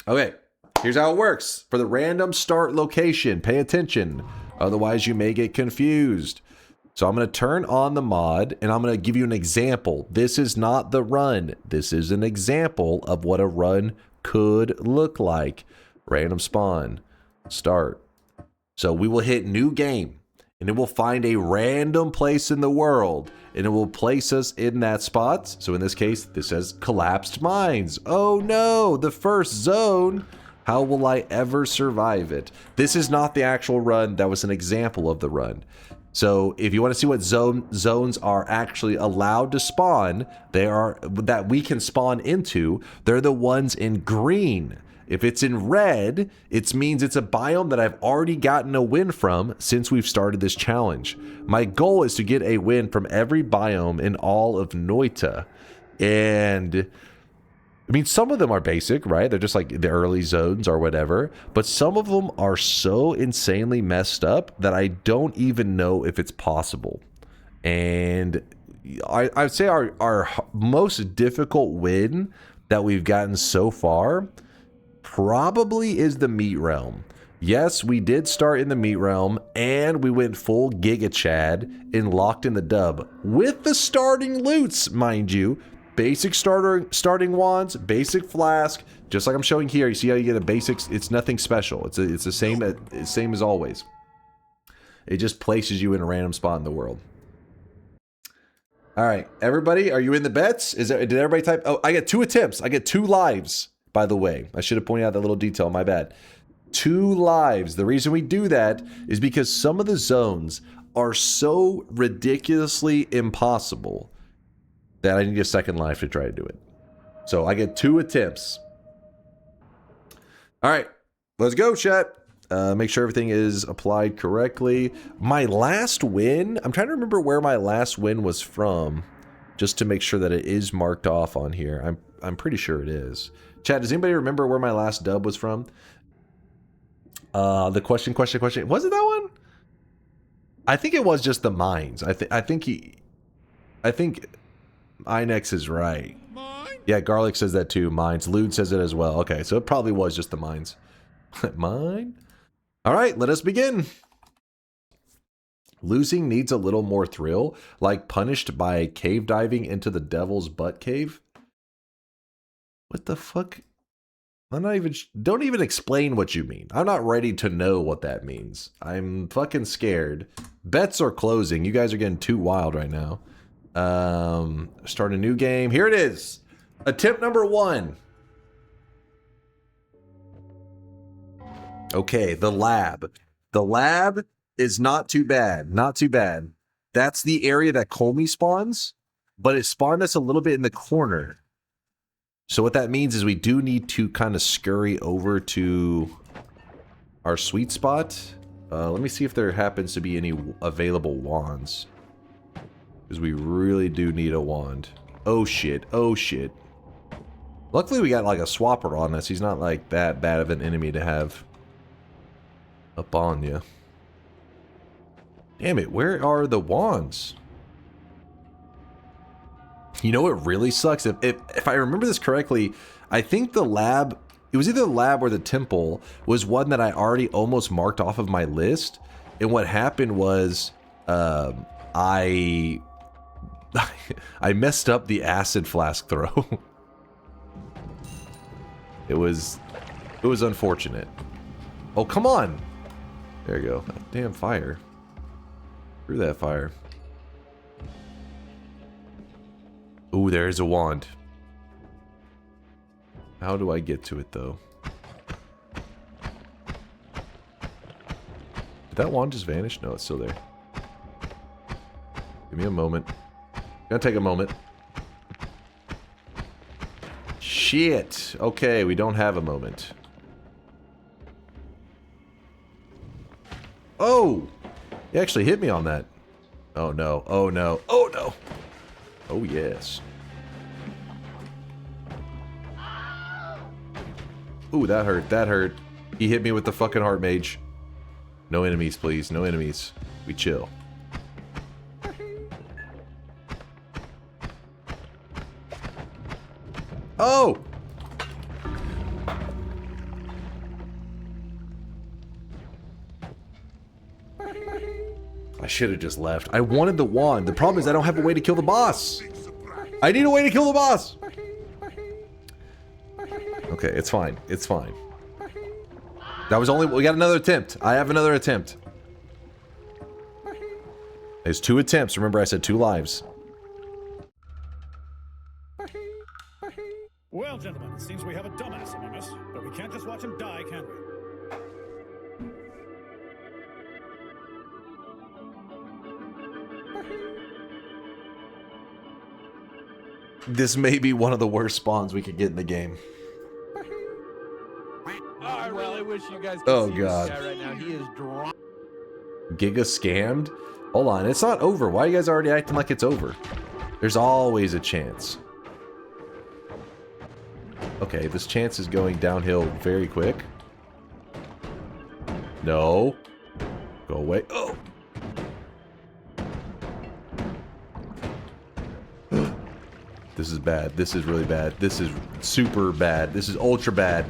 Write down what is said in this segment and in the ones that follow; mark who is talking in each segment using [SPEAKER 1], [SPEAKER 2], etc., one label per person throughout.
[SPEAKER 1] Okay, here's how it works. For the random start location, pay attention. Otherwise, you may get confused. So I'm going to turn on the mod, and I'm going to give you an example. This is not the run. This is an example of what a run could look like. Random spawn. Start. So we will hit new game, and it will find a random place in the world, and it will place us in that spot. So in this case, this says collapsed mines. Oh no, the first zone. How will I ever survive it? This is not the actual run. That was an example of the run. So if you want to see what zones are actually allowed to spawn, they are that we can spawn into. They're the ones in green. If it's in red, it means it's a biome that I've already gotten a win from since we've started this challenge. My goal is to get a win from every biome in all of Noita. And I mean, some of them are basic, right? They're just like the early zones or whatever. But some of them are so insanely messed up that I don't even know if it's possible. And I'd say our most difficult win that we've gotten so far probably is the meat realm. Yes, we did start in the meat realm, and we went full Giga Chad and locked in the dub with the starting loots, mind you. Basic starting wands, basic flask, just like I'm showing here. You see how you get a basic? It's nothing special. It's the same as always. It just places you in a random spot in the world. All right, everybody, are you in the bets? Did everybody type? Oh, I get 2 attempts. I get 2 lives. By the way, I should have pointed out that little detail. My bad. 2 lives. The reason we do that is because some of the zones are so ridiculously impossible that I need a second life to try to do it. So I get 2 attempts. All right, let's go, chat. Make sure everything is applied correctly. My last win, I'm trying to remember where my last win was from, just to make sure that it is marked off on here. I'm pretty sure it is. Chat, does anybody remember where my last dub was from? The question. Was it that one? I think it was just the mines. I think Inex is right. Mine? Yeah, Garlic says that too. Mines. Lude says it as well. Okay, so it probably was just the mines. Mine? All right, let us begin. Losing needs a little more thrill, like punished by cave diving into the devil's butt cave. What the fuck? Don't even explain what you mean. I'm not ready to know what that means. I'm fucking scared. Bets are closing. You guys are getting too wild right now. Start a new game. Here it is. Attempt number 1. Okay, the lab. The lab is not too bad. Not too bad. That's the area that Colmy spawns, but it spawned us a little bit in the corner. So what that means is we do need to kind of scurry over to our sweet spot. Let me see if there happens to be any available wands. Because we really do need a wand. Oh shit, oh shit. Luckily we got like a swapper on us. He's not like that bad of an enemy to have up on you. Damn it, where are the wands? You know what really sucks? If I remember this correctly, I think the lab, it was either the lab or the temple, was one that I already almost marked off of my list. And what happened was, I messed up the acid flask throw. It was unfortunate. Oh, come on. There you go. Damn fire. Through that fire. Ooh, there is a wand. How do I get to it, though? Did that wand just vanish? No, it's still there. Give me a moment. Gonna take a moment. Shit. Okay, we don't have a moment. Oh! He actually hit me on that. Oh no. Oh no. Oh no. Oh yes. Ooh, that hurt. That hurt. He hit me with the fucking heart mage. No enemies, please. No enemies. We chill. Oh! I should have just left. I wanted the wand. The problem is I don't have a way to kill the boss. I need a way to kill the boss. Okay, it's fine. It's fine. That was only... We got another attempt. I have another attempt. There's 2 attempts. Remember I said 2 lives.
[SPEAKER 2] Well, gentlemen, it seems we have a dumbass among us, but we can't just watch him die, can we?
[SPEAKER 1] This may be one of the worst spawns we could get in the game.
[SPEAKER 3] I really wish you guys could see this guy right now. He is drunk.
[SPEAKER 1] Giga scammed? Hold on, it's not over. Why are you guys already acting like it's over? There's always a chance. Okay, this chance is going downhill very quick. No. Go away. Oh! This is bad. This is really bad. This is super bad. This is ultra bad.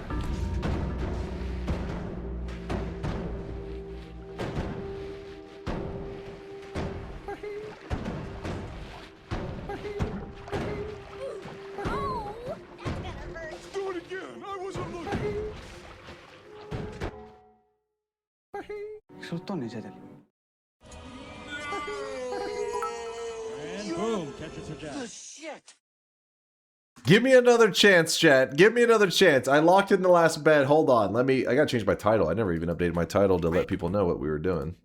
[SPEAKER 2] And boom, catches her jack.
[SPEAKER 1] Give me another chance, chat. Give me another chance. I locked in the last bet. Hold on. I gotta change my title. I never even updated my title to let people know what we were doing.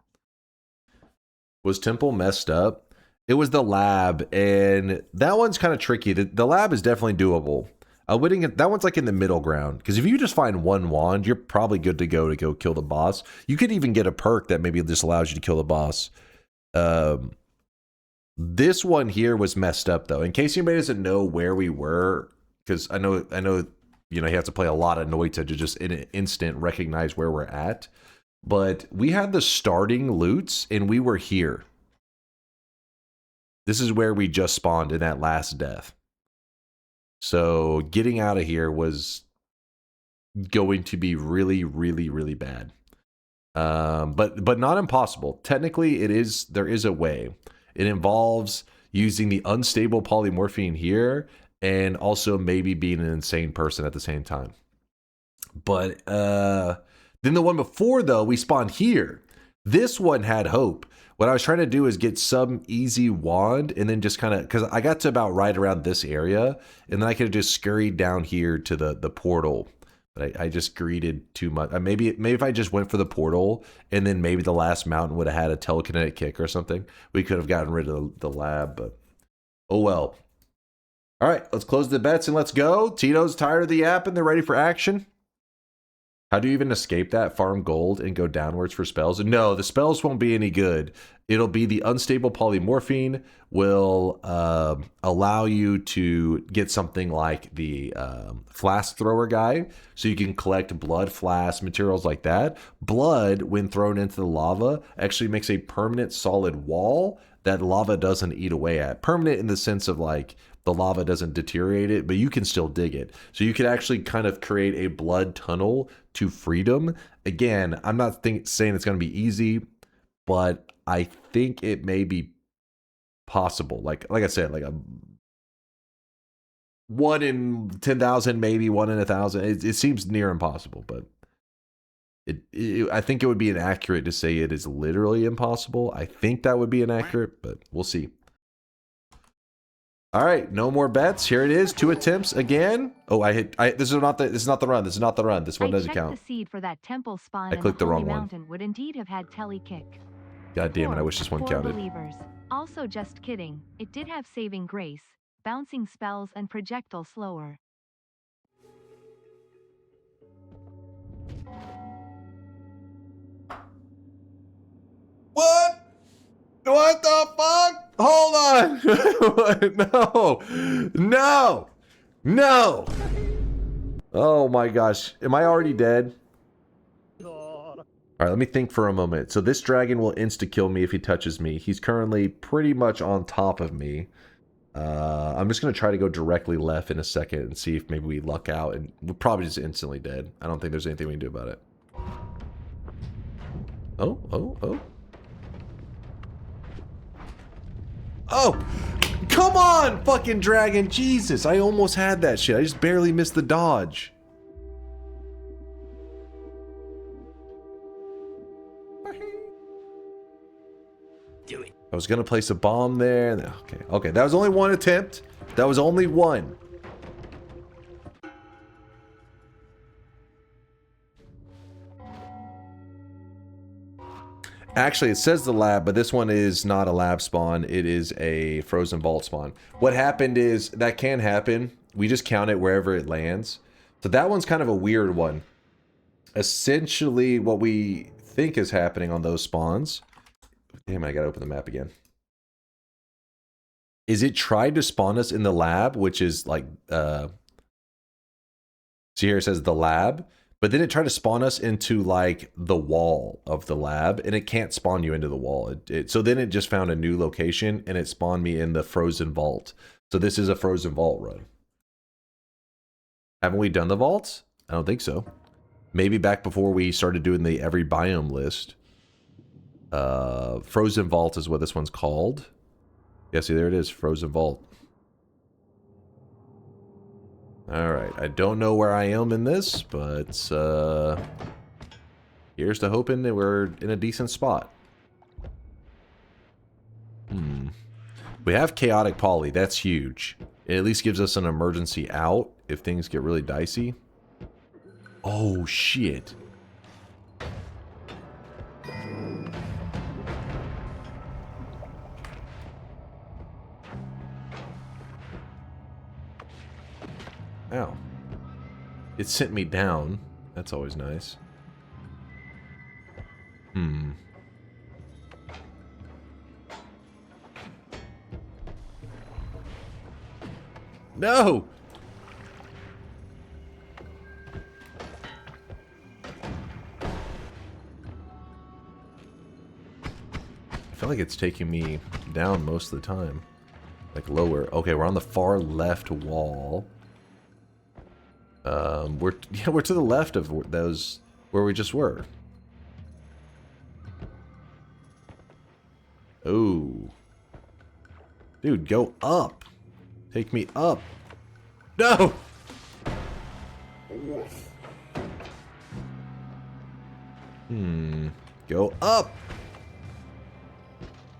[SPEAKER 1] Was Temple messed up? It was the lab, and that one's kind of tricky. The lab is definitely doable. That one's like in the middle ground, because if you just find 1 wand, you're probably good to go kill the boss. You could even get a perk that maybe just allows you to kill the boss. This one here was messed up, though. In case anybody doesn't know where we were, because I know, you know, you have to play a lot of Noita to just in an instant recognize where we're at. But we had the starting loots, and we were here. This is where we just spawned in that last death. So getting out of here was going to be really, really, really bad. But not impossible. Technically, there is a way. It involves using the unstable polymorphine here and also maybe being an insane person at the same time. But then the one before, though, we spawned here. This one had hope. What I was trying to do is get some easy wand and then just kind of, because I got to about right around this area, and then I could have just scurried down here to the portal. But I just greeted too much. Maybe if I just went for the portal, and then maybe the last mountain would have had a telekinetic kick or something, we could have gotten rid of the lab, but oh well. All right, let's close the bets and let's go. Tito's tired of the app and they're ready for action. How do you even escape that? Farm gold and go downwards for spells? No, the spells won't be any good. It'll be the unstable polymorphine will allow you to get something like the flask thrower guy, so you can collect blood, flasks, materials like that. Blood, when thrown into the lava, actually makes a permanent solid wall that lava doesn't eat away at. Permanent in the sense of like the lava doesn't deteriorate it, but you can still dig it. So you could actually kind of create a blood tunnel to freedom. Again, I'm not saying it's going to be easy, but I think it may be possible. Like I said, like a 1 in 10,000, maybe 1 in 1,000. It seems near impossible, but I think it would be inaccurate to say it is literally impossible. I think that would be inaccurate, but we'll see. All right, no more bets. Here it is, 2 attempts again. Oh, this is not the run. This is not the run. This one doesn't count.
[SPEAKER 4] The seed for that temple spawn
[SPEAKER 1] I clicked the wrong one.
[SPEAKER 4] Mountain would indeed have had tele kick.
[SPEAKER 1] God damn it! I wish this one counted.
[SPEAKER 4] Believers. Also, just kidding. It did have saving grace, bouncing spells, and projectile slower.
[SPEAKER 1] What? What the fuck? Hold on. No. No. Oh my gosh. Am I already dead? All right, let me think for a moment. So this dragon will insta-kill me if he touches me. He's currently pretty much on top of me. I'm just going to try to go directly left in a second and see if maybe we luck out. And we're probably just instantly dead. I don't think there's anything we can do about it. Oh. Oh! Come on, fucking dragon! Jesus, I almost had that shit. I just barely missed the dodge.
[SPEAKER 5] Do it.
[SPEAKER 1] I was gonna place a bomb there. Okay, okay. That was only one attempt. That was only one. Actually, it says the lab, but this one is not a lab spawn. It is a frozen vault spawn. What happened is, that can happen. We just count it wherever it lands. So that one's kind of a weird one. Essentially, what we think is happening on those spawns... Damn, I gotta open the map again. Is it tried to spawn us in the lab, which is like... See here it says the lab. But then it tried to spawn us into, like, the wall of the lab, and it can't spawn you into the wall. So then it just found a new location, and it spawned me in the frozen vault. So this is a frozen vault run. Haven't we done the vaults? I don't think so. Maybe back before we started doing the every biome list. Frozen vault is what this one's called. Yeah, see, there it is, frozen vault. Alright, I don't know where I am in this, but here's to hoping that we're in a decent spot. We have chaotic poly, that's huge. It at least gives us an emergency out if things get really dicey. Oh, shit. Ow. It sent me down. That's always nice. No! I feel like it's taking me down most of the time. Like lower. Okay, we're on the far left wall. We're to the left of those where we just were. Oh. Dude, go up. Take me up. No! Go up.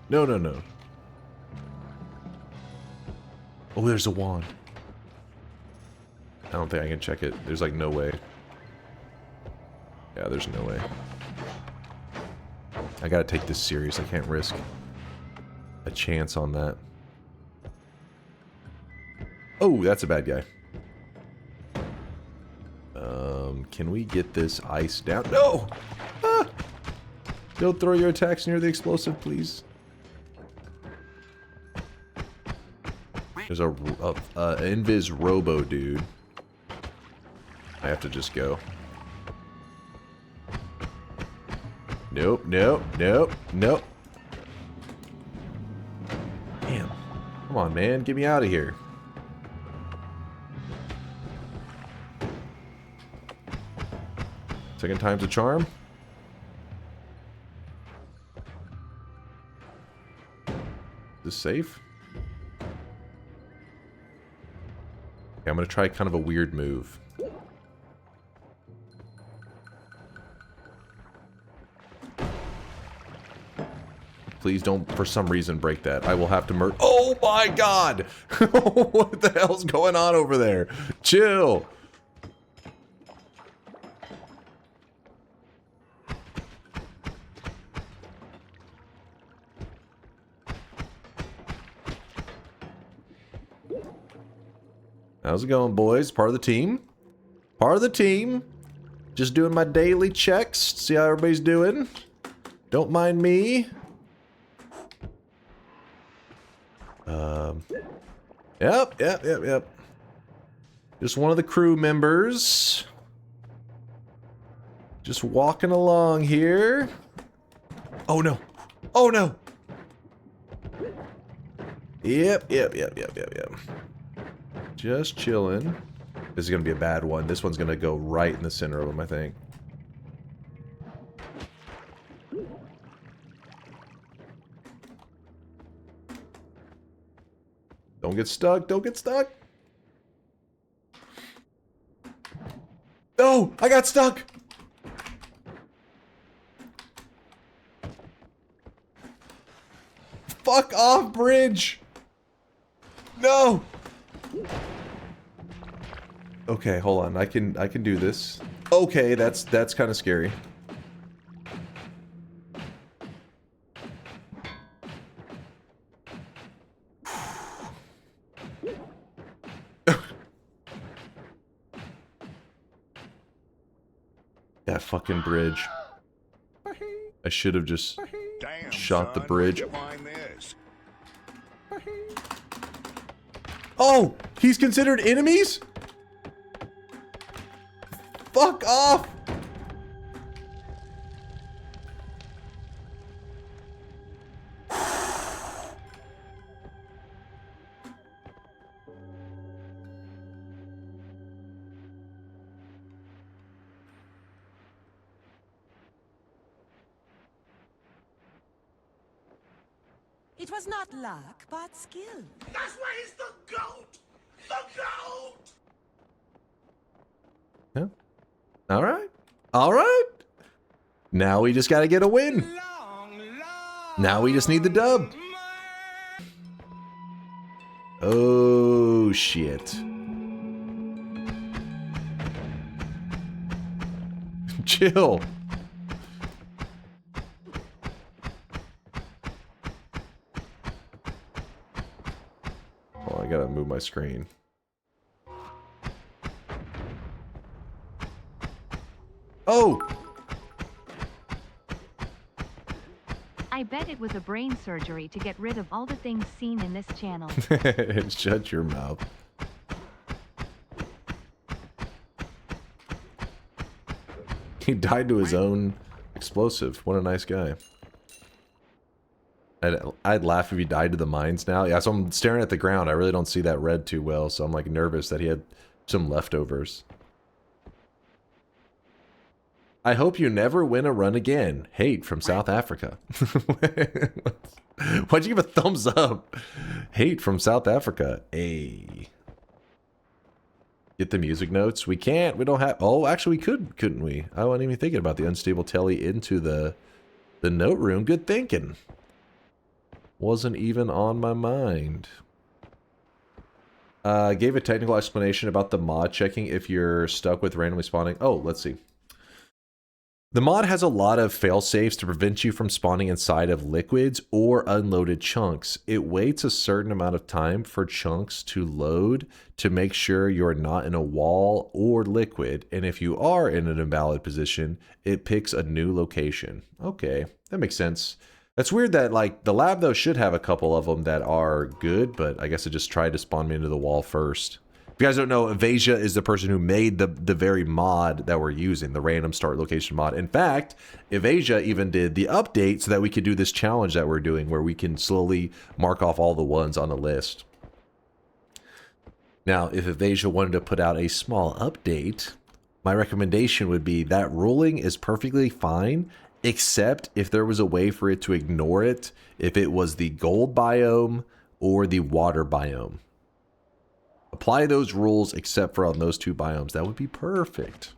[SPEAKER 1] No, no, no. Oh, there's a wand. I don't think I can check it. There's like no way. Yeah, there's no way. I gotta take this serious. I can't risk a chance on that. Oh, that's a bad guy. Can we get this ice down? No! Ah! Don't throw your attacks near the explosive, please. There's a invis robo dude. I have to just go. Nope, nope, nope, nope. Damn. Come on, man. Get me out of here. Second time's a charm. Is this safe? Okay, I'm gonna try kind of a weird move. Please don't, for some reason, break that. I will have to murder. Oh my god! What the hell's going on over there? Chill! How's it going, boys? Part of the team? Part of the team. Just doing my daily checks. See how everybody's doing. Don't mind me. Yep. Just one of the crew members. Just walking along here. Oh no. Oh no. Yep. Just chilling. This is gonna be a bad one. This one's gonna go right in the center of him, I think. Don't get stuck. Don't get stuck. No, I got stuck. Fuck off, bridge. No. Okay, hold on. I can do this. Okay, that's kind of scary. That fucking bridge. I should have just shot the bridge. Oh, he's considered enemies? Fuck off.
[SPEAKER 6] It was not luck, but skill.
[SPEAKER 5] That's why he's the GOAT! The GOAT!
[SPEAKER 1] Yeah. All right. All right. Now we just got to get a win. Now we just need the dub. Oh, shit. Chill. Oh, I gotta move my screen. Oh!
[SPEAKER 4] I bet it was a brain surgery to get rid of all the things seen in this channel.
[SPEAKER 1] Shut your mouth. He died to his own explosive. What a nice guy. I'd laugh if he died to the mines now. Yeah, so I'm staring at the ground. I really don't see that red too well, so I'm like nervous that he had some leftovers. I hope you never win a run again. Hate from South Africa. Why'd you give a thumbs up? Hate from South Africa. Hey. Get the music notes. We can't. We don't have. Oh, actually, we could, couldn't we? I wasn't even thinking about the unstable telly into the note room. Good thinking. Wasn't even on my mind. Gave a technical explanation about the mod checking if you're stuck with randomly spawning. Oh, let's see. The mod has a lot of fail-safes to prevent you from spawning inside of liquids or unloaded chunks. It waits a certain amount of time for chunks to load to make sure you're not in a wall or liquid, and if you are in an invalid position, it picks a new location. Okay, that makes sense. That's weird that, like, the lab, though, should have a couple of them that are good, but I guess it just tried to spawn me into the wall first. If you guys don't know, Evaisa is the person who made the very mod that we're using, the random start location mod. In fact, Evaisa even did the update so that we could do this challenge that we're doing where we can slowly mark off all the ones on the list. Now, if Evaisa wanted to put out a small update, my recommendation would be that ruling is perfectly fine, except if there was a way for it to ignore it, if it was the gold biome or the water biome. Apply those rules except for on those two biomes. That would be perfect.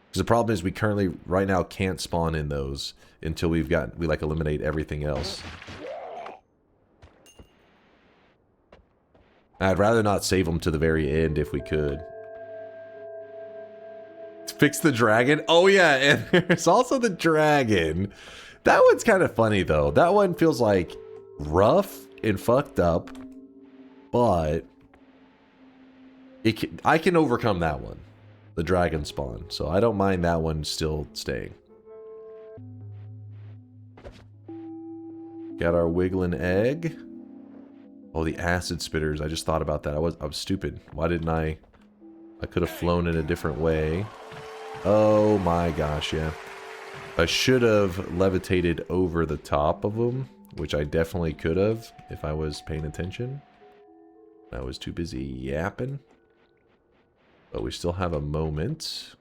[SPEAKER 1] Because the problem is we currently, right now, can't spawn in those until we like eliminate everything else. I'd rather not save them to the very end if we could. Fix the dragon? Oh yeah, and there's also the dragon. That one's kind of funny though. That one feels like rough and fucked up, but I can overcome that one, the dragon spawn, so I don't mind that one still staying. Got our wiggling egg. Oh, the acid spitters. I just thought about that. I was stupid. Why didn't I could have flown in a different way. Oh my gosh, yeah. I should have levitated over the top of them, which I definitely could have if I was paying attention. I was too busy yapping. But we still have a moment.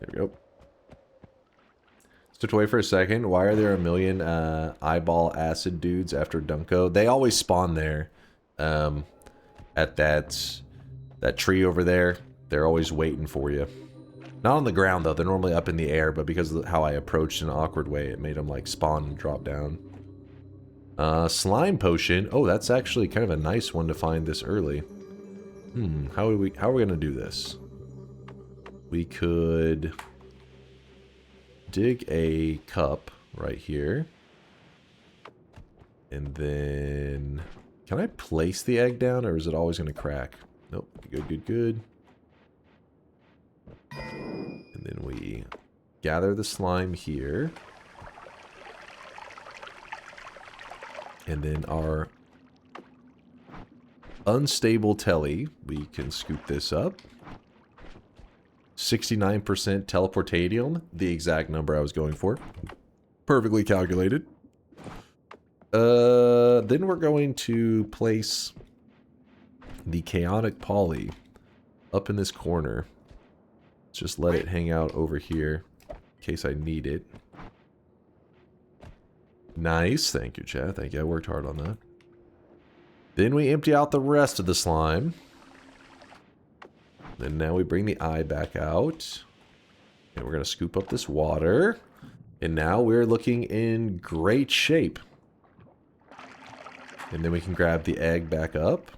[SPEAKER 1] There we go. Stepped away for a second. Why are there a million eyeball acid dudes after Dunko? They always spawn there. At that tree over there. They're always waiting for you. Not on the ground, though. They're normally up in the air, but because of how I approached in an awkward way, it made them, like, spawn and drop down. Slime potion. Oh, that's actually kind of a nice one to find this early. How are we gonna do this? We could dig a cup right here. And then... Can I place the egg down, or is it always gonna crack? Nope. Good. And then we gather the slime here. And then our unstable telly, we can scoop this up. 69% teleportadium, the exact number I was going for. Perfectly calculated. Then we're going to place the chaotic poly up in this corner. Just let it hang out over here in case I need it. Nice. Thank you, chat. Thank you. I worked hard on that. Then we empty out the rest of the slime. Then now we bring the eye back out. And we're going to scoop up this water. And now we're looking in great shape. And then we can grab the egg back up.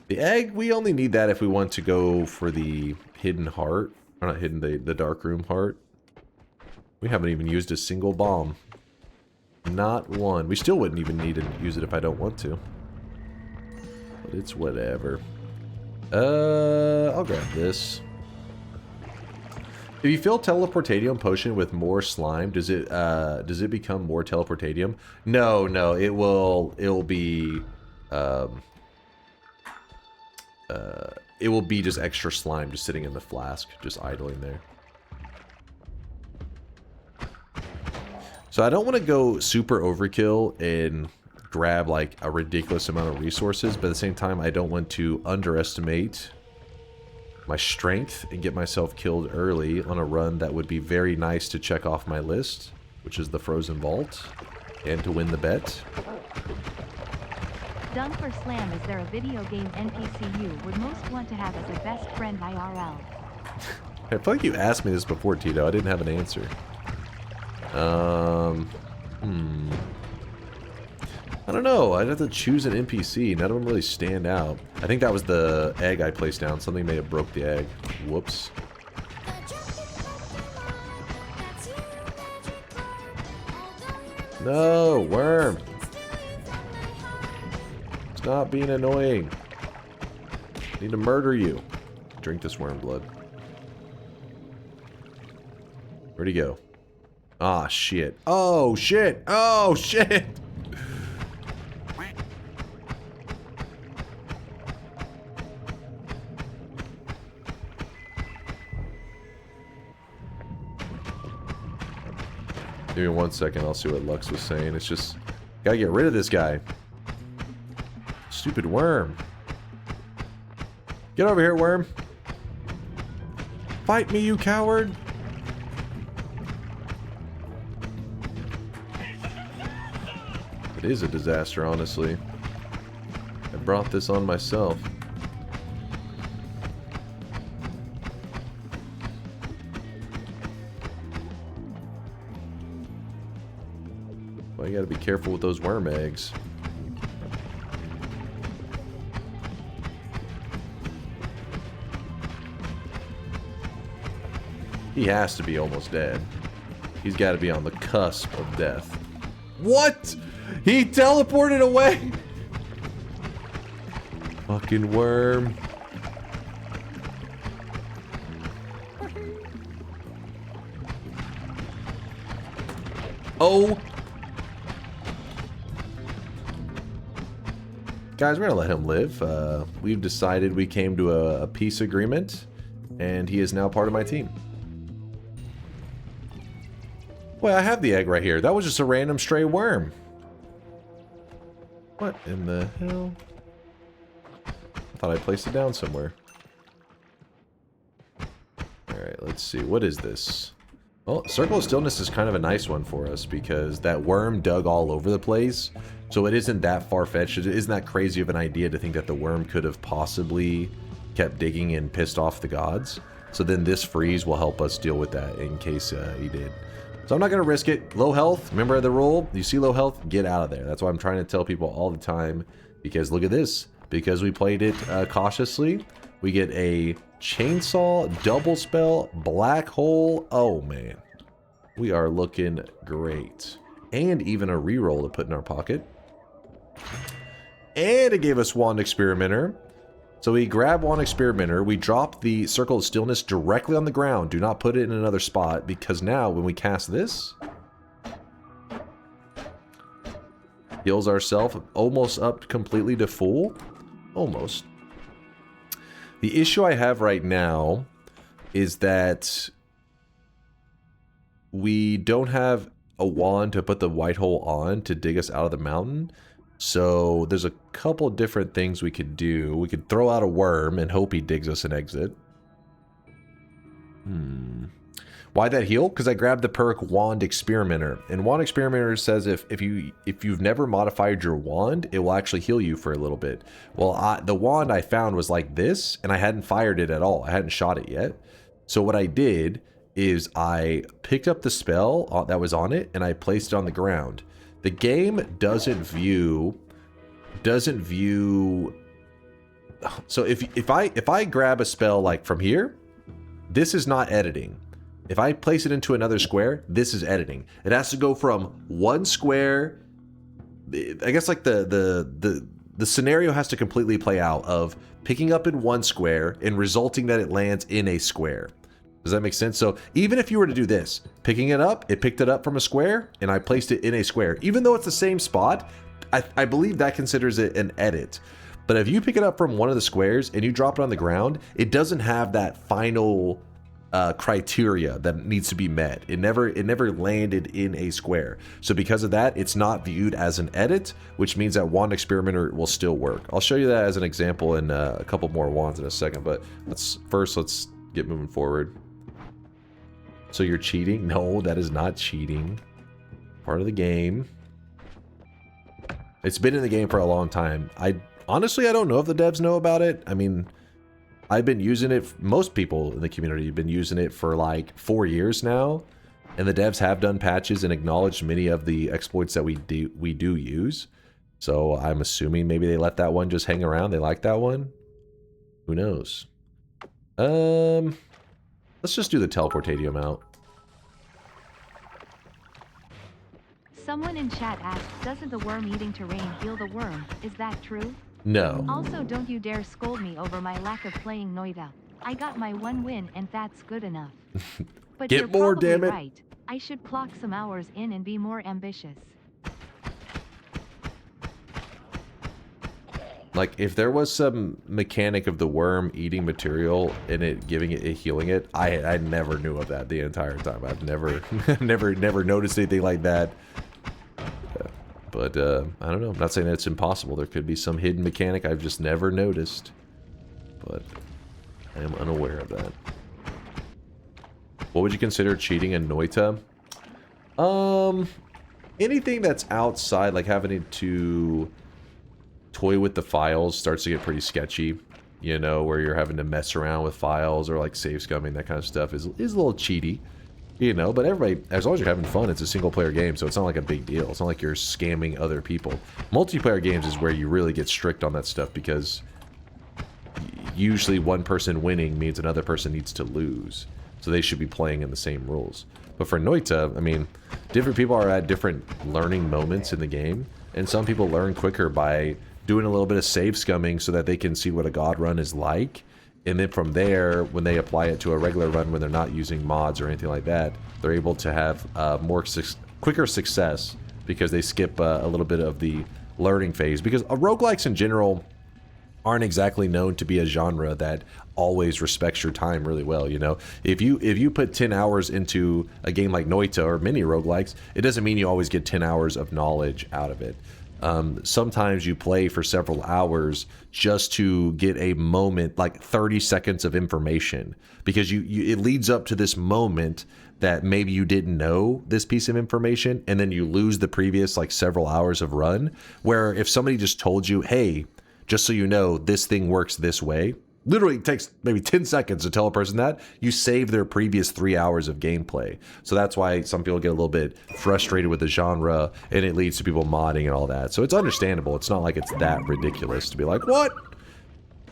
[SPEAKER 1] The egg, we only need that if we want to go for the hidden heart. Or not hidden, the dark room heart. We haven't even used a single bomb. Not one. We still wouldn't even need to use it if I don't want to. But it's whatever. I'll grab this. If you fill teleportadium potion with more slime, does it become more teleportadium? No, it'll be it will be just extra slime just sitting in the flask, just idling there. So I don't want to go super overkill and grab like a ridiculous amount of resources, but at the same time I don't want to underestimate my strength and get myself killed early on a run that would be very nice to check off my list, which is the Frozen Vault, and to win the bet.
[SPEAKER 4] DunkOrSlam, is there a video game NPC you would most want to have as a best friend IRL?
[SPEAKER 1] I feel like you asked me this before, Tito. I didn't have an answer. I don't know. I'd have to choose an NPC. None of them really stand out. I think that was the egg I placed down. Something may have broke the egg. Whoops. No, worm. Stop being annoying. I need to murder you. Drink this worm blood. Where'd he go? Ah, shit. Oh, shit. Oh, shit. Give me 1 second, I'll see what Lux was saying. It's just, gotta get rid of this guy. Stupid worm. Get over here, worm. Fight me, you coward. It is a disaster, honestly. I brought this on myself. Well, you gotta be careful with those worm eggs. He has to be almost dead. He's got to be on the cusp of death. What? He teleported away! Fucking worm. Oh! Guys, we're gonna let him live. We've decided we came to a peace agreement, and he is now part of my team. Well, I have the egg right here. That was just a random stray worm. What in the hell? I thought I placed it down somewhere. Alright, let's see. What is this? Well, Circle of Stillness is kind of a nice one for us because that worm dug all over the place. So it isn't that far-fetched. It isn't that crazy of an idea to think that the worm could have possibly kept digging and pissed off the gods. So then this freeze will help us deal with that in case he did. So I'm not going to risk it. Low health, remember the rule? You see low health, get out of there. That's why I'm trying to tell people all the time. Because look at this. Because we played it cautiously, we get a chainsaw, double spell, black hole. Oh man, we are looking great. And even a reroll to put in our pocket. And it gave us Wand Experimenter. So we grab Wand Experimenter, we drop the Circle of Stillness directly on the ground. Do not put it in another spot, because now when we cast this, heals ourselves almost up completely to full. Almost. The issue I have right now is that we don't have a wand to put the white hole on to dig us out of the mountain. So there's a couple different things we could do. We could throw out a worm and hope he digs us an exit. Why that heal? Because I grabbed the perk Wand Experimenter. And Wand Experimenter says if you've never modified your wand, it will actually heal you for a little bit. Well, the wand I found was like this, and I hadn't fired it at all. I hadn't shot it yet. So what I did is I picked up the spell that was on it, and I placed it on the ground. The game doesn't view. So if I grab a spell like from here, this is not editing. If I place it into another square, this is editing. It has to go from one square. I guess like the scenario has to completely play out of picking up in one square and resulting that it lands in a square. Does that make sense? So even if you were to do this, picking it up, it picked it up from a square, and I placed it in a square. Even though it's the same spot, I believe that considers it an edit. But if you pick it up from one of the squares and you drop it on the ground, it doesn't have that final criteria that needs to be met. It never landed in a square. So because of that, it's not viewed as an edit, which means that Wand Experimenter will still work. I'll show you that as an example in a couple more wands in a second, but let's get moving forward. So you're cheating? No, that is not cheating. Part of the game. It's been in the game for a long time. Honestly, I don't know if the devs know about it. I mean, I've been using it, most people in the community have been using it for like 4 years now, and the devs have done patches and acknowledged many of the exploits that we do use. So I'm assuming maybe they let that one just hang around. They like that one. Who knows? Let's just do the teleportadium out.
[SPEAKER 4] Someone in chat asks, doesn't the worm-eating terrain heal the worm? Is that true?
[SPEAKER 1] No.
[SPEAKER 4] Also, don't you dare scold me over my lack of playing Noita. I got my one win, and that's good enough. But
[SPEAKER 1] Get
[SPEAKER 4] you're
[SPEAKER 1] more,
[SPEAKER 4] probably
[SPEAKER 1] damn it.
[SPEAKER 4] right. I should clock some hours in and be more ambitious.
[SPEAKER 1] Like, if there was some mechanic of the worm eating material and it giving it, healing it, I never knew of that the entire time. I've never, never noticed anything like that. But, I don't know. I'm not saying that it's impossible. There could be some hidden mechanic I've just never noticed. But I am unaware of that. What would you consider cheating in Noita? Anything that's outside, like having to toy with the files, starts to get pretty sketchy. You know, where you're having to mess around with files or like save scumming, that kind of stuff is a little cheaty. You know, but everybody, as long as you're having fun, it's a single player game, so it's not like a big deal. It's not like you're scamming other people. Multiplayer games is where you really get strict on that stuff, because usually one person winning means another person needs to lose. So they should be playing in the same rules. But for Noita, I mean, different people are at different learning moments in the game, and some people learn quicker by doing a little bit of save scumming so that they can see what a god run is like. And then from there, when they apply it to a regular run when they're not using mods or anything like that, they're able to have quicker success because they skip a little bit of the learning phase. Because roguelikes in general aren't exactly known to be a genre that always respects your time really well, you know? If you put 10 hours into a game like Noita or many roguelikes, it doesn't mean you always get 10 hours of knowledge out of it. Sometimes you play for several hours just to get a moment, like 30 seconds of information, because it leads up to this moment that maybe you didn't know this piece of information, and then you lose the previous like several hours of run, where if somebody just told you, hey, just so you know, this thing works this way, literally it takes maybe 10 seconds to tell a person that, you save their previous 3 hours of gameplay. So that's why some people get a little bit frustrated with the genre, and it leads to people modding and all that. So it's understandable. It's not like it's that ridiculous to be like, what?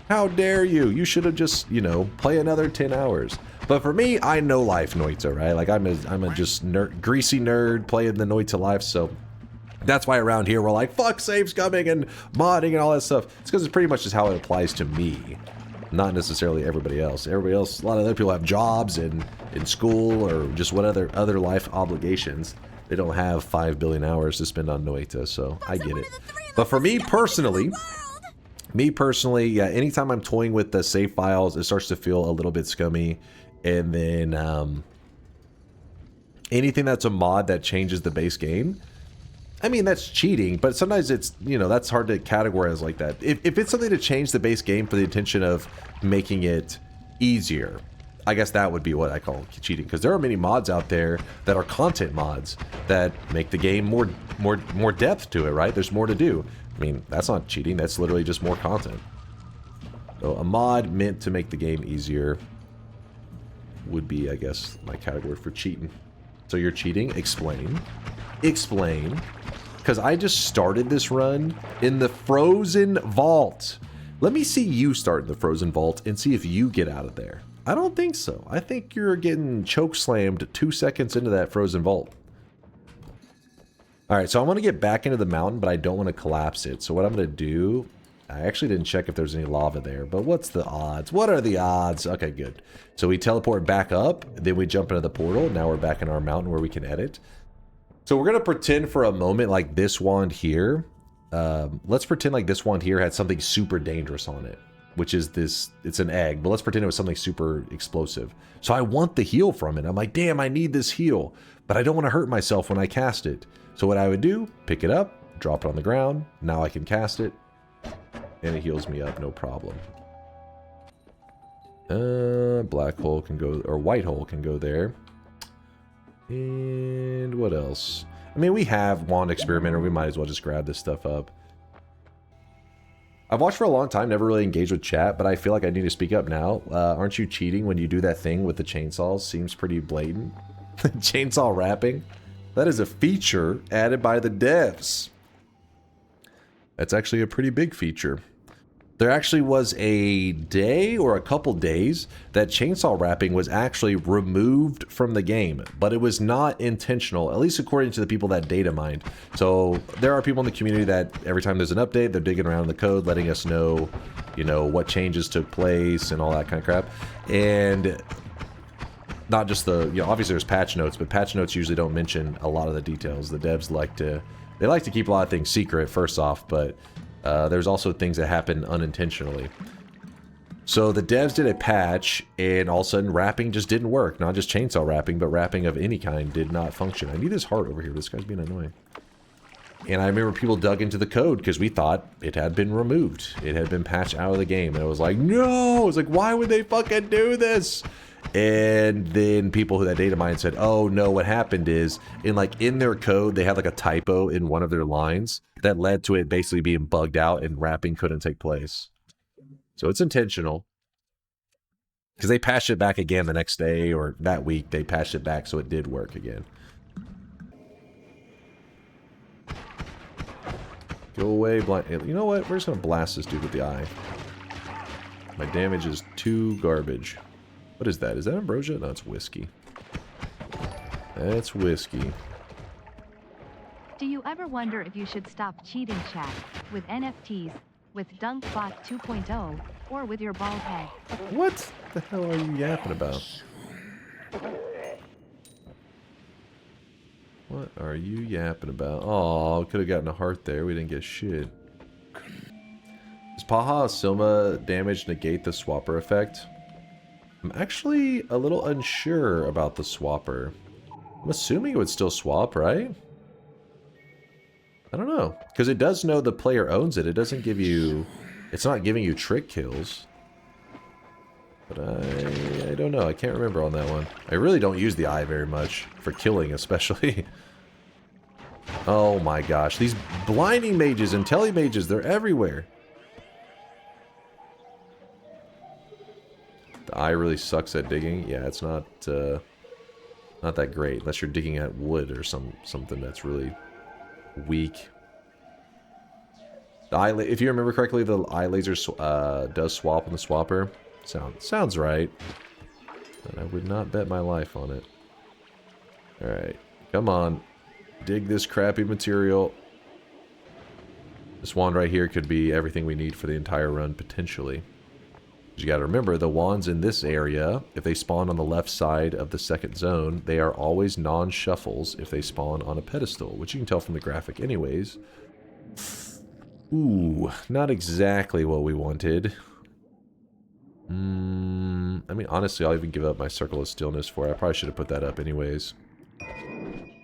[SPEAKER 1] How dare you? You should have just, you know, play another 10 hours. But for me, I know life Noita, right? Like I'm a just greasy nerd playing the Noita life, so that's why around here we're like, fuck, saves coming and modding and all that stuff. It's because it's pretty much just how it applies to me. Not necessarily everybody else. Everybody else, a lot of other people have jobs and in school or just what other life obligations. They don't have 5 billion hours to spend on Noita, so I get it. But for me personally, yeah, anytime I'm toying with the save files, it starts to feel a little bit scummy. And then anything that's a mod that changes the base game, I mean, that's cheating, but sometimes it's, you know, that's hard to categorize like that. If it's something to change the base game for the intention of making it easier, I guess that would be what I call cheating, because there are many mods out there that are content mods that make the game more depth to it, right? There's more to do. I mean, that's not cheating, that's literally just more content. So a mod meant to make the game easier would be, I guess, my category for cheating. So you're cheating? Explain. Explain. Because I just started this run in the Frozen Vault. Let me see you start in the Frozen Vault and see if you get out of there. I don't think so. I think you're getting choke slammed 2 seconds into that Frozen Vault. Alright, so I want to get back into the mountain, but I don't want to collapse it. So what I'm going to do... I actually didn't check if there's any lava there, but what's the odds? What are the odds? Okay, good. So we teleport back up, then we jump into the portal. Now we're back in our mountain where we can edit. So we're going to pretend for a moment like this wand here. Let's pretend like this wand here had something super dangerous on it, which is this, it's an egg, but let's pretend it was something super explosive. So I want the heal from it. I'm like, damn, I need this heal, but I don't want to hurt myself when I cast it. So what I would do, pick it up, drop it on the ground. Now I can cast it. And it heals me up, no problem. Black hole can go, or white hole can go there. And what else? I mean, we have Wand Experimenter. We might as well just grab this stuff up. I've watched for a long time, never really engaged with chat, but I feel like I need to speak up now. Aren't you cheating when you do that thing with the chainsaws? Seems pretty blatant. Chainsaw wrapping? That is a feature added by the devs. That's actually a pretty big feature. There actually was a day or a couple days that chainsaw wrapping was actually removed from the game, but it was not intentional, at least according to the people that data mined. So there are people in the community that every time there's an update, they're digging around in the code, letting us know, you know, what changes took place and all that kind of crap. And not just the, you know, obviously there's patch notes, but patch notes usually don't mention a lot of the details. The devs like to keep a lot of things secret, first off, but there's also things that happen unintentionally. So the devs did a patch, and all of a sudden wrapping just didn't work. Not just chainsaw wrapping, but wrapping of any kind did not function. I need this heart over here. This guy's being annoying. And I remember people dug into the code because we thought it had been removed. It had been patched out of the game. And it was like, no! It was like, why would they fucking do this? And then people who that data mine said, oh no, what happened is in their code they had like a typo in one of their lines that led to it basically being bugged out and wrapping couldn't take place. So it's intentional. Because they patched it back again the next day or that week, they patched it back so it did work again. Go away, blind. You know what? We're just gonna blast this dude with the eye. My damage is too garbage. What is that? Is that ambrosia? No, it's whiskey. That's whiskey.
[SPEAKER 4] Do you ever wonder if you should stop cheating, chat, with NFTs, with DunkBot 2.0, or with your bald head?
[SPEAKER 1] What the hell are you yapping about? What are you yapping about? Oh, could have gotten a heart there. We didn't get shit. Does Paha Silma damage negate the swapper effect? I'm actually a little unsure about the swapper. I'm assuming it would still swap, right? I don't know. Because it does know the player owns it. It doesn't give you... It's not giving you trick kills. But I don't know. I can't remember on that one. I really don't use the eye very much. For killing, especially. Oh my gosh. These blinding mages and telemages, they're everywhere. The eye really sucks at digging. Yeah, it's not that great. Unless you're digging at wood or something that's really weak. The eye, if you remember correctly, the eye laser does swap in the swapper. Sounds right. But I would not bet my life on it. Alright. Come on. Dig this crappy material. This wand right here could be everything we need for the entire run, potentially. You gotta remember, the wands in this area, if they spawn on the left side of the second zone, they are always non-shuffles if they spawn on a pedestal, which you can tell from the graphic anyways. Ooh, not exactly what we wanted. I mean, honestly, I'll even give up my Circle of Stillness for it. I probably should have put that up anyways.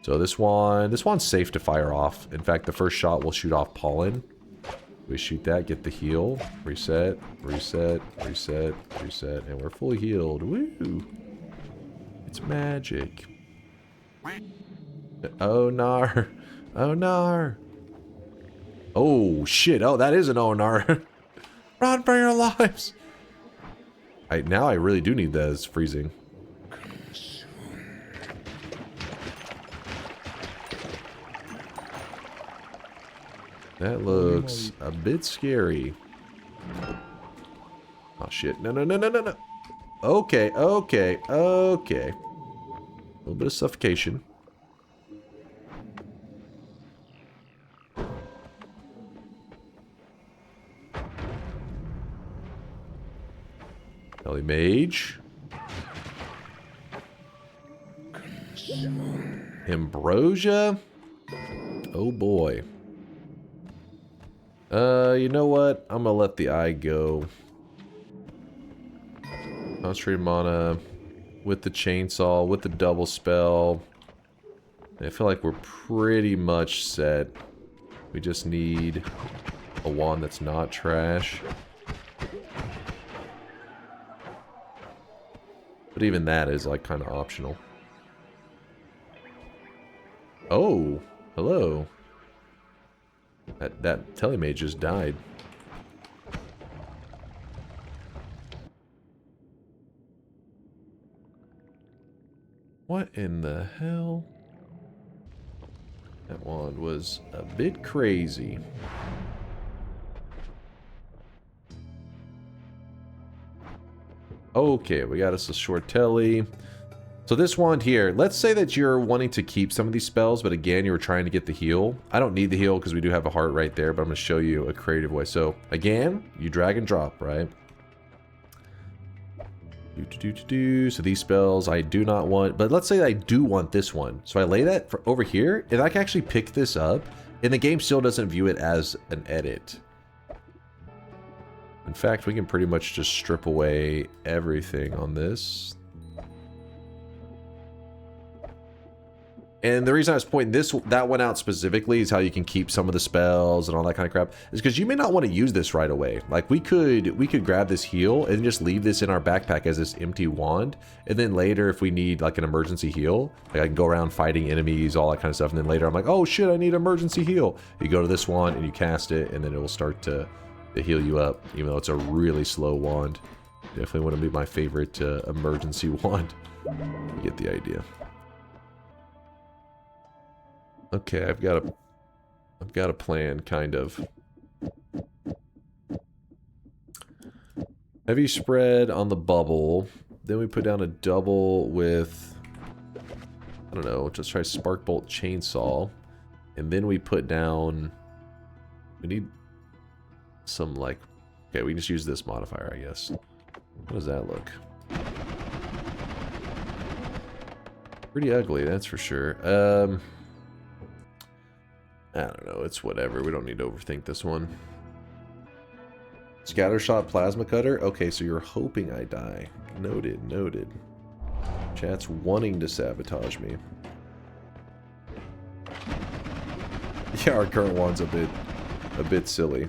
[SPEAKER 1] So this one's safe to fire off. In fact, the first shot will shoot off pollen. We shoot that, get the heal, reset, reset, reset, reset, and we're fully healed. Woo! It's magic. Oh, nar. Oh, nar. Oh, shit. Oh, that is an Onar. Run for your lives. Now I really do need those freezing. That looks a bit scary. Oh, shit. No, no, no, no, no, no. Okay, okay, okay. A little bit of suffocation. Telly Mage. Ambrosia. Oh boy. You know what? I'm gonna let the eye go. Concentrate mana with the chainsaw, with the double spell. I feel like we're pretty much set. We just need a wand that's not trash. But even that is like kind of optional. Oh, hello. That telemage just died. What in the hell? That wand was a bit crazy. Okay, we got us a short telly. So this wand here, let's say that you're wanting to keep some of these spells, but again, you were trying to get the heal. I don't need the heal because we do have a heart right there, but I'm going to show you a creative way. So again, you drag and drop, right? So these spells I do not want, but let's say I do want this one. So I lay that over here, and I can actually pick this up, and the game still doesn't view it as an edit. In fact, we can pretty much just strip away everything on this. And the reason I was pointing that one out specifically is how you can keep some of the spells and all that kind of crap is because you may not want to use this right away. Like we could grab this heal and just leave this in our backpack as this empty wand, and then later if we need like an emergency heal, like I can go around fighting enemies, all that kind of stuff, and then later I'm like, oh shit, I need emergency heal. You go to this wand and you cast it, and then it will start to heal you up, even though it's a really slow wand. Definitely wouldn't be my favorite emergency wand. You get the idea. Okay, I've got a plan, kind of. Heavy spread on the bubble. Then we put down a double with, I don't know, just try Spark Bolt Chainsaw. And then we put down, we need some like, okay, we can just use this modifier, I guess. How does that look? Pretty ugly, that's for sure. I don't know, it's whatever. We don't need to overthink this one. Scattershot Plasma Cutter? Okay, so you're hoping I die. Noted, noted. Chat's wanting to sabotage me. Yeah, our current one's a bit silly.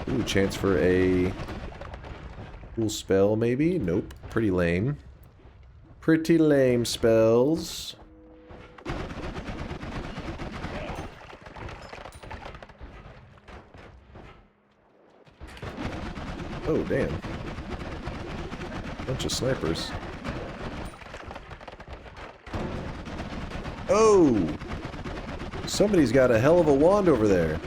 [SPEAKER 1] Ooh, chance for a cool spell, maybe? Nope. Pretty lame. Pretty lame spells. Oh, damn. Bunch of snipers. Oh! Somebody's got a hell of a wand over there.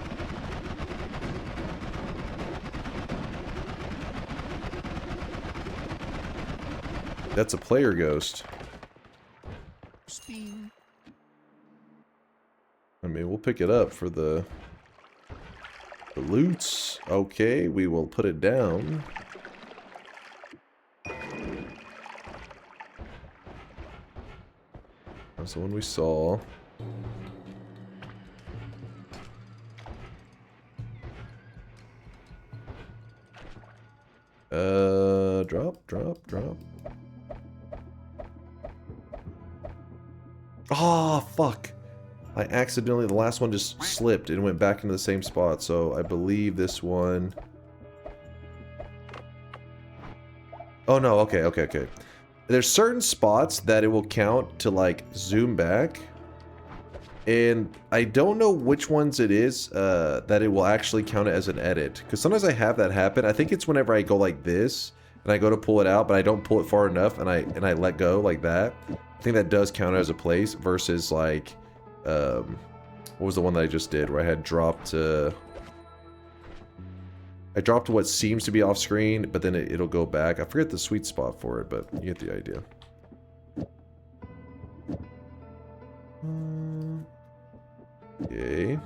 [SPEAKER 1] That's a player ghost.
[SPEAKER 3] Spin.
[SPEAKER 1] I mean, we'll pick it up for the loots. Okay, we will put it down. That's the one we saw. Drop. Oh, fuck. I accidentally, the last one just slipped and went back into the same spot, so I believe this one... Oh no, okay. There's certain spots that it will count to, like, zoom back. And I don't know which ones it is that it will actually count it as an edit. Because sometimes I have that happen. I think it's whenever I go like this, and I go to pull it out, but I don't pull it far enough, and I let go like that. I think that does count as a place versus, like... what was the one that I just did where I had dropped I dropped what seems to be off screen, but then it'll go back. I forget the sweet spot for it, but you get the idea. Okay.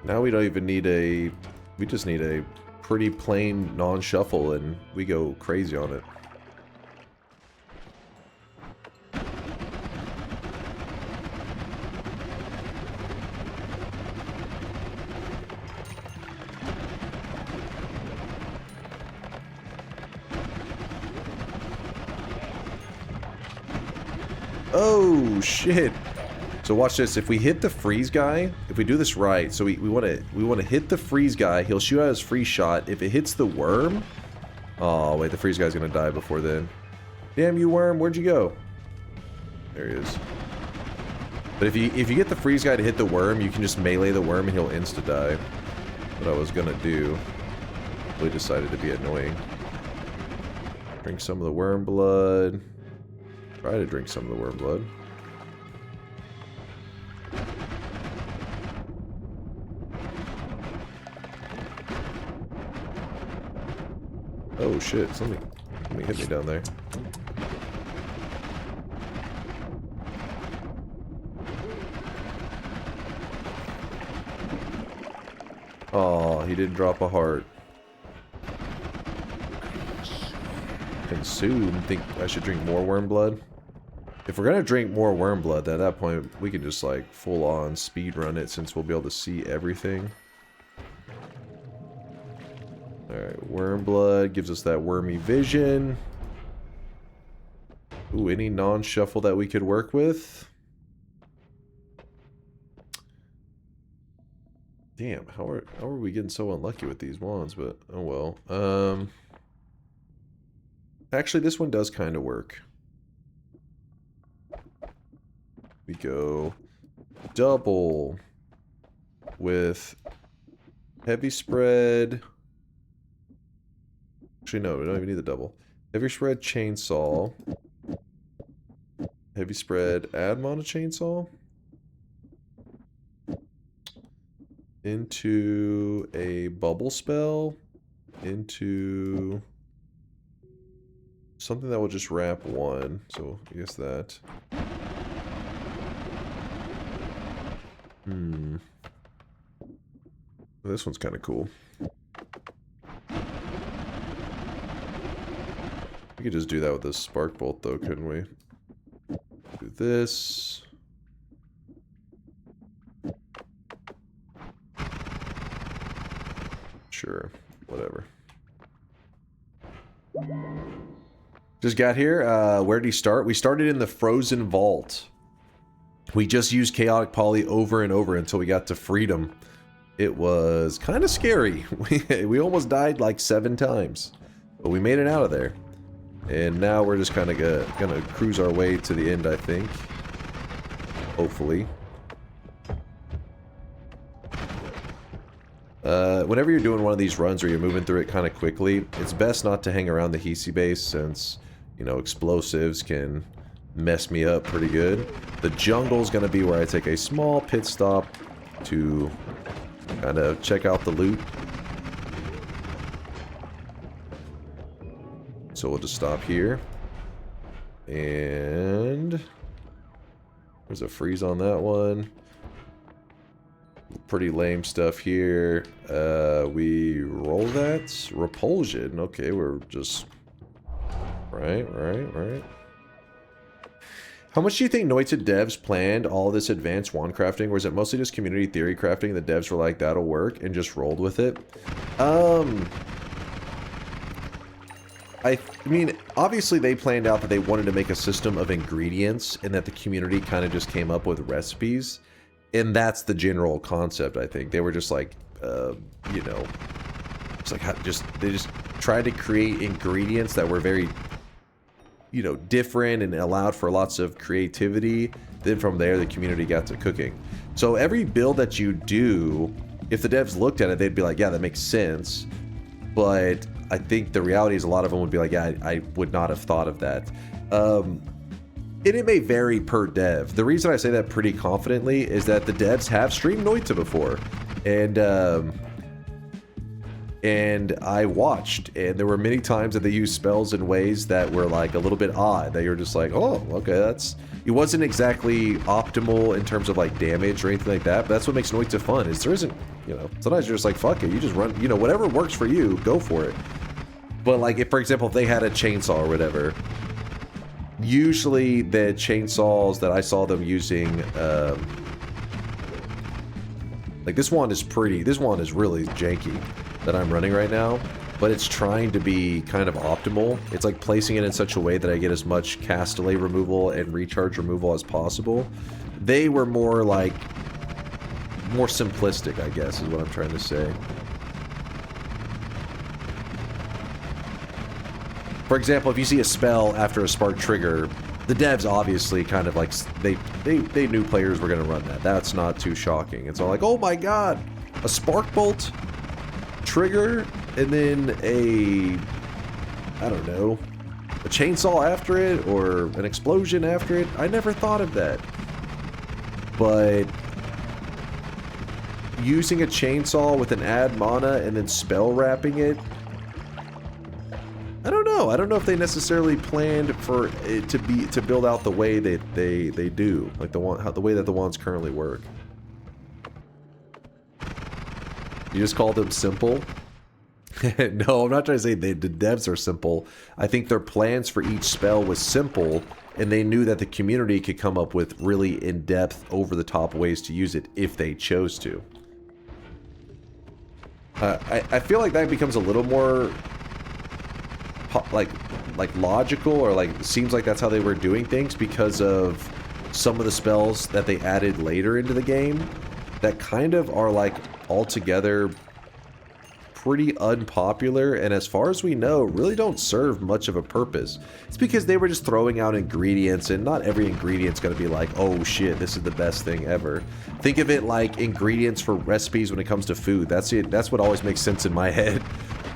[SPEAKER 1] Now we don't even need a... We just need a pretty plain non-shuffle and we go crazy on it. Oh shit. So watch this. If we hit the freeze guy, if we do this right, so we want to hit the freeze guy. He'll shoot out his free shot. If it hits the worm, oh wait, the freeze guy's gonna die before then. Damn you, worm! Where'd you go? There he is. But if you get the freeze guy to hit the worm, you can just melee the worm and he'll insta die. What I was gonna do, we decided to be annoying. Drink some of the worm blood. Try to drink some of the worm blood. Oh shit, something hit me down there. Oh, he didn't drop a heart. Consume. Think I should drink more worm blood? If we're gonna drink more worm blood, at that point we can just like full on speed run it since we'll be able to see everything. Alright, worm blood gives us that wormy vision. Ooh, any non-shuffle that we could work with? Damn, how are we getting so unlucky with these wands, but oh well. Actually this one does kind of work. We go double with heavy spread. Actually, no, we don't even need the double. Heavy spread chainsaw. Heavy spread add mono chainsaw. Into a bubble spell. Into something that will just wrap one. So I guess that. This one's kind of cool. We could just do that with this spark bolt though, couldn't we? Do this. Sure. whatever. Just got here. Where did he start? We started in the frozen vault. We just used chaotic poly over and over until we got to freedom. It was kind of scary. We almost died like 7 times, but we made it out of there. And now we're just kind of gonna cruise our way to the end, I think. Hopefully. Whenever you're doing one of these runs where you're moving through it kind of quickly, it's best not to hang around the Hisi base since, you know, explosives can mess me up pretty good. The jungle's gonna be where I take a small pit stop to kind of check out the loot. So we'll just stop here. And there's a freeze on that one. Pretty lame stuff here. We roll that. Repulsion. Okay, we're just... Right. How much do you think Noita devs planned all this advanced wand crafting? Or is it mostly just community theory crafting? The devs were like, that'll work, and just rolled with it? I mean, obviously they planned out that they wanted to make a system of ingredients and that the community kind of just came up with recipes. And that's the general concept, I think. They were just like, you know, it's like they just tried to create ingredients that were very, you know, different and allowed for lots of creativity. Then from there, the community got to cooking. So every build that you do, if the devs looked at it, they'd be like, yeah, that makes sense. But I think the reality is a lot of them would be like, yeah, I would not have thought of that. And it may vary per dev. The reason I say that pretty confidently is that the devs have streamed Noita before. And I watched, and there were many times that they used spells in ways that were like a little bit odd, that you're just like, oh, okay, that's... It wasn't exactly optimal in terms of like damage or anything like that, but that's what makes Noita fun, is there isn't, you know, sometimes you're just like, fuck it, you just run, you know, whatever works for you, go for it. But like, if, for example, if they had a chainsaw or whatever, usually the chainsaws that I saw them using, like this one is really janky that I'm running right now, but it's trying to be kind of optimal. It's like placing it in such a way that I get as much cast delay removal and recharge removal as possible. They were more like, more simplistic, I guess, is what I'm trying to say. For example, if you see a spell after a spark trigger, the devs obviously kind of like, they knew players were going to run that. That's not too shocking. It's all like, oh my god, a spark bolt trigger, and then I don't know, a chainsaw after it, or an explosion after it. I never thought of that. But using a chainsaw with an add mana and then spell wrapping it, I don't know. I don't know if they necessarily planned for it to build out the way that they do, like the way that the wands currently work. You just called them simple? No, I'm not trying to say the devs are simple. I think their plans for each spell was simple, and they knew that the community could come up with really in-depth, over-the-top ways to use it if they chose to. I feel like that becomes a little more like logical, or like seems like that's how they were doing things because of some of the spells that they added later into the game that kind of are like altogether pretty unpopular, and as far as we know really don't serve much of a purpose. It's because they were just throwing out ingredients, and not every ingredient's gonna be like, oh shit, this is the best thing ever. Think of it like ingredients for recipes when it comes to food. That's it. That's what always makes sense in my head,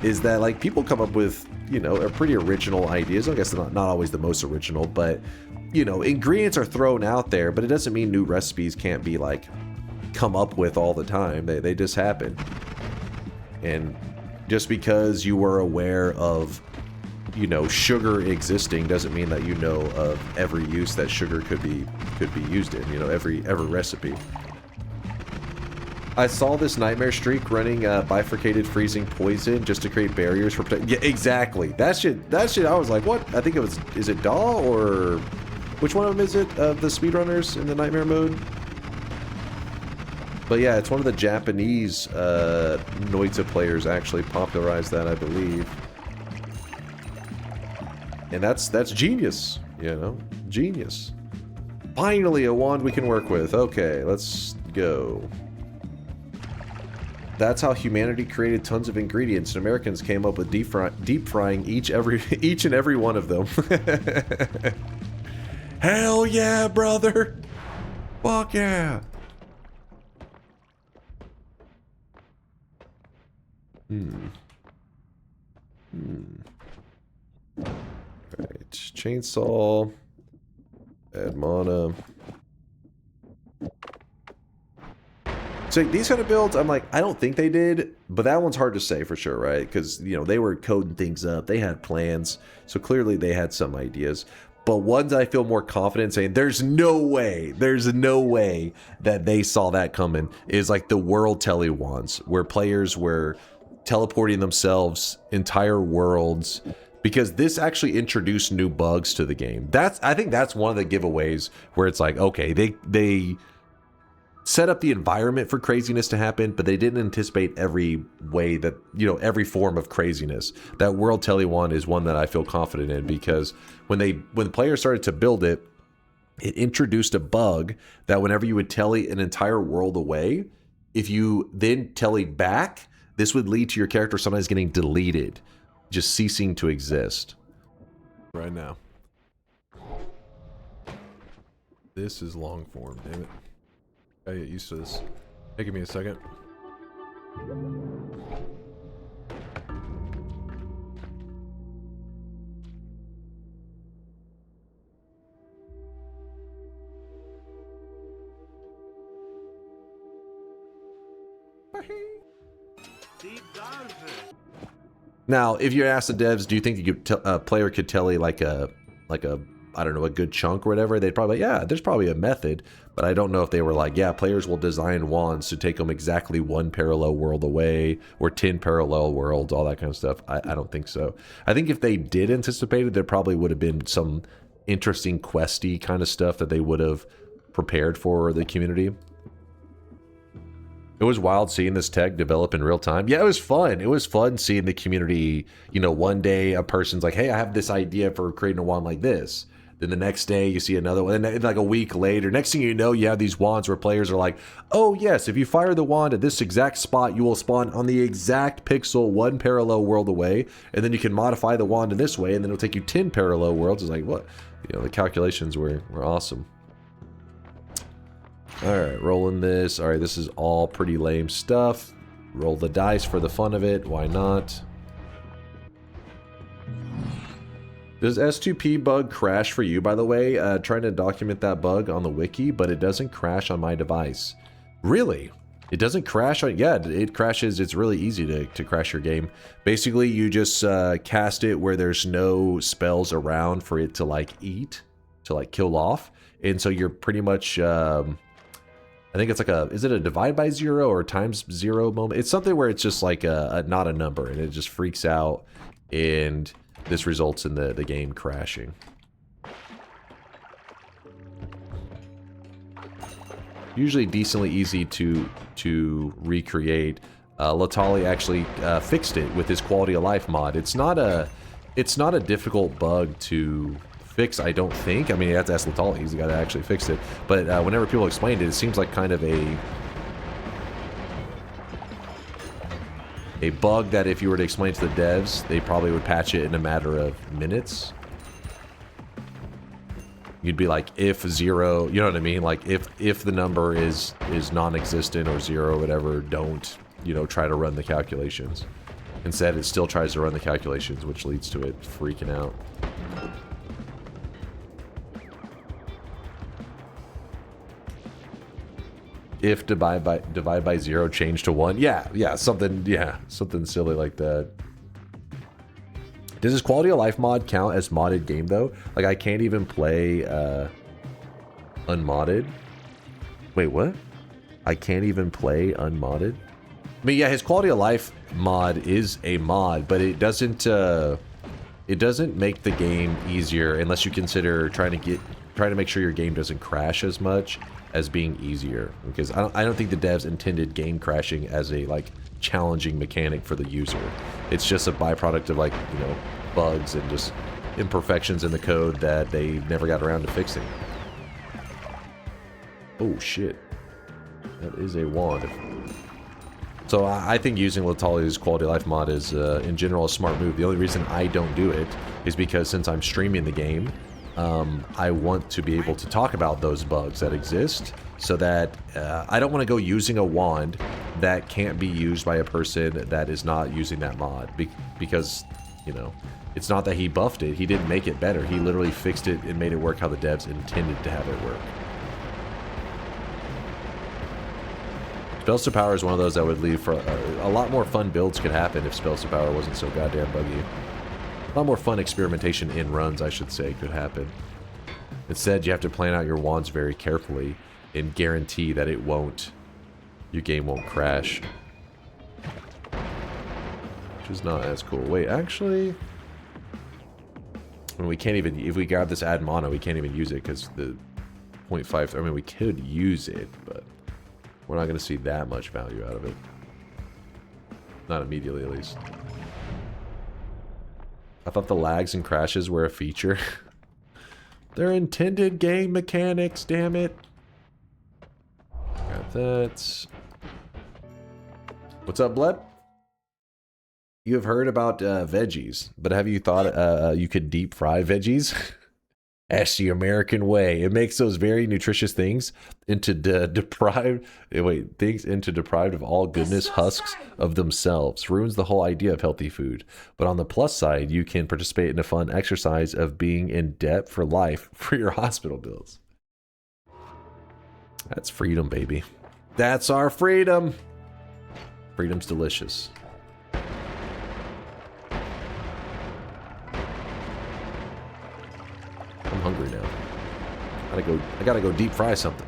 [SPEAKER 1] is that like people come up with, you know, are pretty original ideas. I guess they're not always the most original, but you know, ingredients are thrown out there, but it doesn't mean new recipes can't be like come up with all the time. They just happen. And just because you were aware of, you know, sugar existing doesn't mean that you know of every use that sugar could be used in, you know, every recipe. I saw this nightmare streak running bifurcated freezing poison just to create barriers for protection. Yeah, exactly. That shit, I was like, what? I think it was, is it Daw or which one of them is it, of the speedrunners in the nightmare mode? But yeah, it's one of the Japanese Noita players actually popularized that, I believe. And that's genius, you know? Genius. Finally, a wand we can work with. Okay, let's go. That's how humanity created tons of ingredients, and Americans came up with deep frying each and every one of them. Hell yeah, brother! Fuck yeah! Alright, chainsaw. Add mana. So these kind of builds, I'm like, I don't think they did, but that one's hard to say for sure, right? Because, you know, they were coding things up. They had plans. So clearly they had some ideas. But ones I feel more confident saying, there's no way that they saw that coming, is like the world tele wands, where players were teleporting themselves entire worlds, because this actually introduced new bugs to the game. I think that's one of the giveaways where it's like, okay, they set up the environment for craziness to happen, but they didn't anticipate every way that, you know, every form of craziness. That world tele wand is one that I feel confident in, because when the players started to build it, it introduced a bug that whenever you would tele an entire world away, if you then tele back, this would lead to your character sometimes getting deleted, just ceasing to exist. Right now. This is long form, damn it. I get used to this. Hey, give me a second. Now, if you ask the devs, do you think a player could tele like a I don't know, a good chunk or whatever, they'd probably, yeah, there's probably a method, but I don't know if they were like, yeah, players will design wands to take them exactly 1 parallel world away, or 10 parallel worlds, all that kind of stuff. I don't think so. I think if they did anticipate it, there probably would have been some interesting questy kind of stuff that they would have prepared for the community. It was wild seeing this tech develop in real time. Yeah, it was fun. It was fun seeing the community, you know, one day a person's like, hey, I have this idea for creating a wand like this. Then the next day you see another one, and like a week later, next thing you know, you have these wands where players are like, oh yes, if you fire the wand at this exact spot, you will spawn on the exact pixel 1 parallel world away, and then you can modify the wand in this way, and then it'll take you 10 parallel worlds. It's like, what? You know, the calculations were awesome. Alright, rolling this. Alright, this is all pretty lame stuff. Roll the dice for the fun of it. Why not? Does S2P bug crash for you, by the way? Trying to document that bug on the wiki, but it doesn't crash on my device. Really? It doesn't crash on... Yeah, it crashes. It's really easy to crash your game. Basically, you just cast it where there's no spells around for it to, like, eat, to, like, kill off. And so you're pretty much... I think it's like a... Is it a divide by 0 or times 0 moment? It's something where it's just like not a number, and it just freaks out, and... This results in the game crashing. Usually decently easy to recreate. Latali actually fixed it with his quality of life mod. It's not a difficult bug to fix, I don't think. I mean, you have to ask Latali. He's the guy that actually fixed it. But whenever people explained it, it seems like kind of a bug that if you were to explain to the devs, they probably would patch it in a matter of minutes. You'd be like, if 0, you know what I mean? Like, if the number is non-existent or 0 or whatever, don't, you know, try to run the calculations. Instead, it still tries to run the calculations, which leads to it freaking out. If divide by 0 change to 1, yeah, something silly like that. Does this quality of life mod count as modded game though? Like, I can't even play unmodded. Wait, what? I can't even play unmodded? I mean, yeah, his quality of life mod is a mod, but it doesn't make the game easier unless you consider trying to make sure your game doesn't crash as much. as being easier, because I don't think the devs intended game crashing as a like challenging mechanic for the user. It's just a byproduct of like, you know, bugs and just imperfections in the code that they never got around to fixing. Oh shit, that is a wand. So I think using Latalia's quality of life mod is in general a smart move. The only reason I don't do it is because since I'm streaming the game, I want to be able to talk about those bugs that exist, so that I don't want to go using a wand that can't be used by a person that is not using that mod, because, you know, it's not that he buffed it, he didn't make it better, he literally fixed it and made it work how the devs intended to have it work. Spells to Power is one of those that would leave for a lot more fun builds could happen if Spells to Power wasn't so goddamn buggy. A lot more fun experimentation in runs, I should say, could happen. Instead, you have to plan out your wands very carefully and guarantee that it won't, your game won't crash. Which is not as cool. Wait, actually, I mean, we can't even, if we grab this add mana, we can't even use it because the 0.5, I mean, we could use it, but we're not going to see that much value out of it. Not immediately, at least. I thought the lags and crashes were a feature. They're intended game mechanics, damn it. Got that. What's up, Bleb? You have heard about veggies, but have you thought you could deep fry veggies? That's the American way. It makes those very nutritious things into deprived of all goodness husks of themselves. Ruins the whole idea of healthy food. But on the plus side, you can participate in a fun exercise of being in debt for life for your hospital bills. That's freedom, baby. That's our freedom. Freedom's delicious. I'm hungry now. I gotta go deep fry something.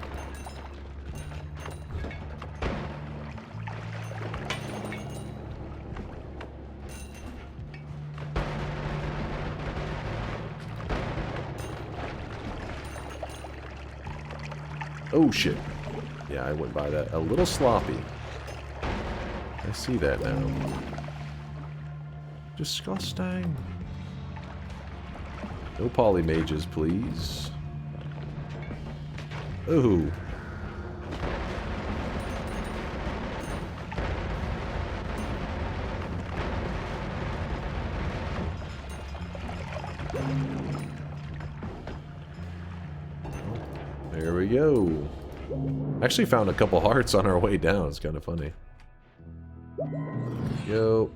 [SPEAKER 1] Oh shit. Yeah, I went by that. A little sloppy. I see that now. Disgusting. No poly mages, please. Ooh. There we go. Actually found a couple hearts on our way down. It's kind of funny. Yo.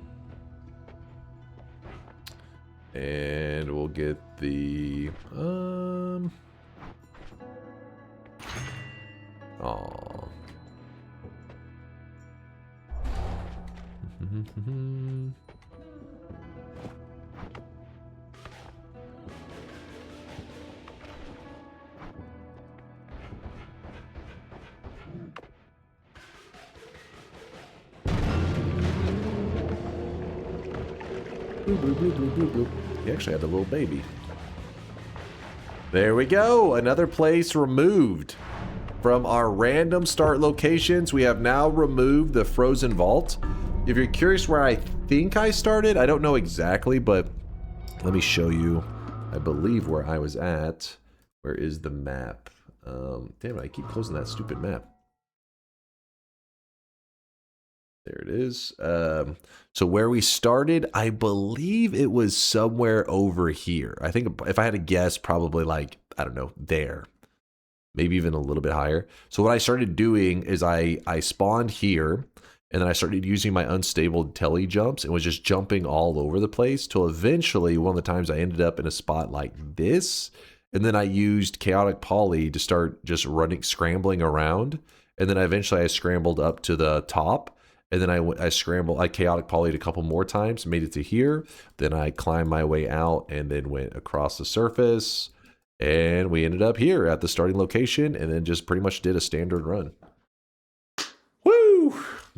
[SPEAKER 1] And we'll get the Aw. Bloop, bloop, bloop, bloop, bloop, bloop. He actually had a little baby. There we go. Another place removed. From our random start locations, we have now removed the frozen vault. If you're curious where I think I started, I don't know exactly, but let me show you, I believe, where I was at. Where is the map? Damn it, I keep closing that stupid map. There it is. So where we started, I believe it was somewhere over here. I think if I had to guess, probably like, I don't know, there. Maybe even a little bit higher. So what I started doing is I spawned here, and then I started using my unstable tele jumps and was just jumping all over the place till eventually one of the times I ended up in a spot like this, and then I used chaotic poly to start just running, scrambling around, and then eventually I scrambled up to the top, and then I chaotic polyed a couple more times, made it to here, then I climbed my way out and then went across the surface. And we ended up here at the starting location and then just pretty much did a standard run.